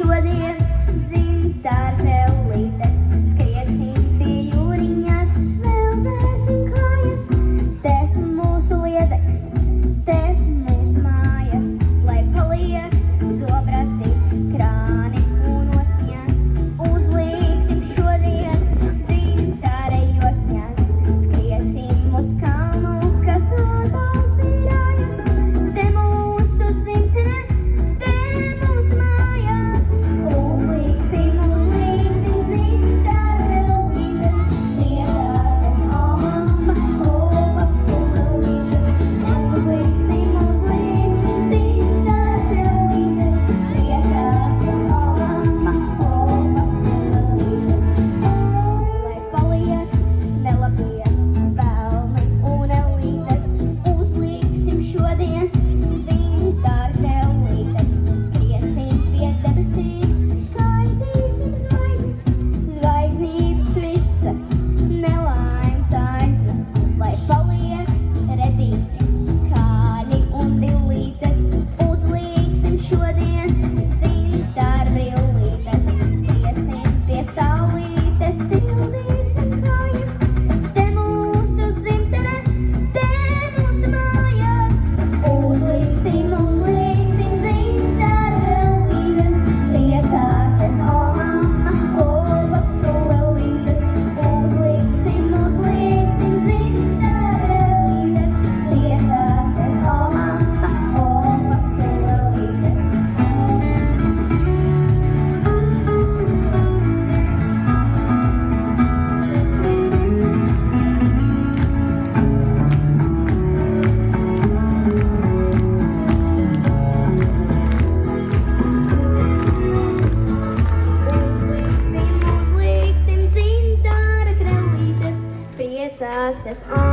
šodien dzimtā tellītes. Skriesim pie jūriņās, veldzēsim kājas. Te mūsu liedeks, te mūsu mājas, lai paliek zobrati, krāni un osņās. Uzlīksim šodien dzimtāra josņās, skriesim uz kalnu, kas ādās ir ājas. Te mūsu dzimtene, te mūsu mājās. Uzlīksim dzimtāra tellītes, priecāsies, o mamma, o paps un lelītes. Uzlīksim dzimtāra tellītes, priecāsies, o mamma, o paps un lelītes. Lai paliek nelabie velni un elītes, uzlīksim šodien dzimtāra tellītes. Skriesim pie debesīm, skaitīsim zvaigznes, zvaigznītes visas, nelaimes aiznes. Lai paliek redīsi, kāļi un dillītes, uzlīksim šodien dzimtāra brillītes. Skriesim pie saulītes, sildīsim kājas. Te mūsu dzimtene, te mūsu mājās. Uzlīksim dzimtāra tellītes, priecāsies, o mamma, o paps un lelītes. Uzlīksim dzimtāra tellītes, priecāsies, o mamma, o paps un lelītes. Uzlīksim dzimtāra tellītes, priecāsies, o